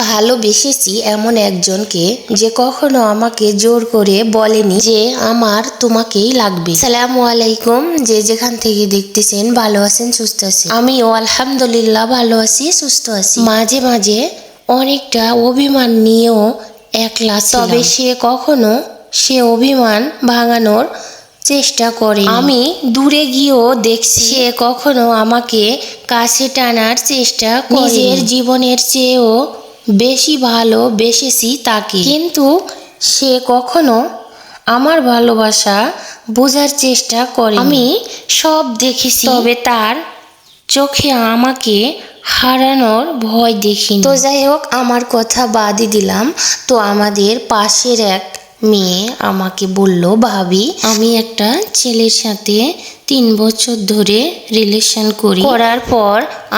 ভালোবেসেছি এমন একজনকে যে কখনো আমাকে জোর করে বলেনি যে আমার তোমাকেই লাগবে। আসসালামু আলাইকুম, যে যেখান থেকে দেখতেছেন ভালো আছেন সুস্থ আছেন। আমিও আলহামদুলিল্লাহ ভালো আছি সুস্থ আছি। মাঝে মাঝে অনেকটা অভিমান নিয়েও একলা ছিলাম, তবে সে অভিমান ভাঙানোর চেষ্টা করে। আমি দূরে গিয়েও দেখছি সে কখনো আমাকে কাছে টানার চেষ্টা করে। নিজের জীবনের চেয়েও বেশি ভালোবেসেছি তাকে, কিন্তু সে কখনো আমার ভালোবাসা বোঝার চেষ্টা করে। আমি সব দেখেছি, তবে তার চোখে আমাকে হারানোর ভয় দেখিনি। তো যাই হোক, আমার কথা বাদই দিলাম। তো আমাদের পাশের এক মেয়ে আমাকে বলল, ভাবি আমি একটা ছেলের সাথে 3 বছর ধরে রিলেশন করার পর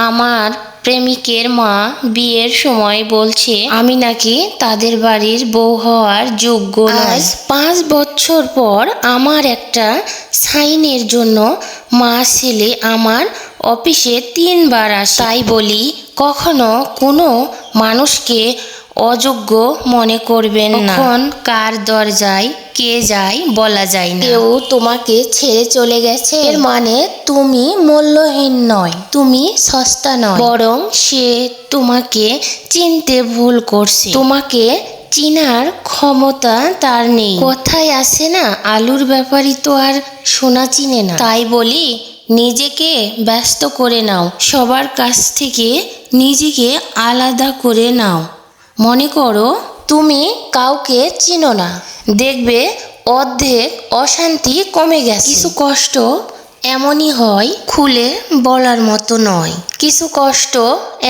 আমার প্রেমিকের মা বিয়ের সময় বলছে আমি নাকি তাদের বাড়ির বউ হওয়ার যোগ্য নই। আজ 5 বছর পর আমার একটা সাইনের জন্য মা ছেলে আমার অফিসে 3 বার আসে। তাই বলি, কখনো কোনো মানুষকে অযোগ্য মনে করবেন না। কখন কার দরজায় কে যায় বলা যায় না। কেউ তোমাকে ছেড়ে চলে গেছে এর মানে তুমি মূল্যহীন নয়, তুমি সস্তা নয়, বরং সে তোমাকে চিনতে ভুল করছে। তোমাকে চিনার ক্ষমতা তার নেই। কথায় আছে না, আলুর ব্যাপারই তো আর সোনা চিনে না। তাই বলি, নিজেকে ব্যস্ত করে নাও, সবার কাছ থেকে নিজেকে আলাদা করে নাও। মনে করো তুমি কাউকে চিনো না, দেখবে অর্ধেক অশান্তি কমে গেছে। কিছু কষ্ট এমনই হয় খুলে বলার মতো নয়, কিছু কষ্ট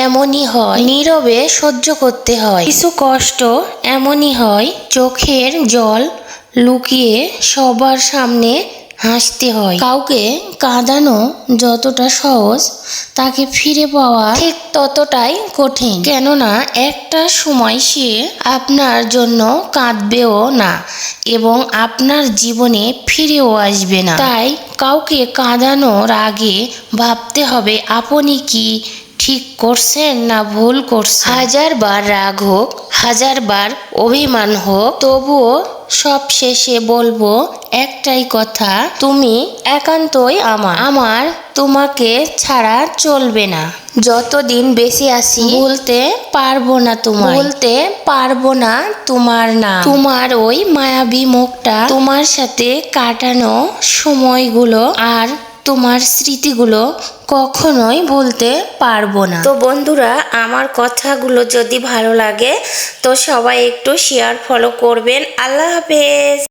এমনই হয় নীরবে সহ্য করতে হয়, কিছু কষ্ট এমনই হয় চোখের জল লুকিয়ে সবার সামনে হাসতে হয়। কাউকে কাঁদানো যতটা সহজ, তাকে ফিরে পাওয়া ঠিক ততটাই কঠিন। কেননা একটা সময় সে আপনার জন্য কাঁদবেও না এবং আপনার জীবনে ফিরেও আসবে না। তাই কাউকে কাঁদানোর আগে ভাবতে হবে আপনি কি ঠিক করছেন না ভুল করছেন। 1000 বার রাগ হোক, 1000 বার অভিমান হোক, তবুও সব শেষে বলবো একটাই কথা, তুমি একান্তই আমার তোমাকে ছাড়া চলবে না। যতদিন বেঁচে আছি বলতে পারবো না তোমার নাম। তোমার ওই মায়াবী মুখটা, তোমার সাথে কাটানো সময়গুলো আর তোমার স্মৃতিগুলো কখনোই ভুলতে পারবো না। তো বন্ধুরা, আমার কথাগুলো যদি ভালো লাগে তো সবাই একটু শেয়ার ফলো করবেন। আল্লাহ হাফেজ।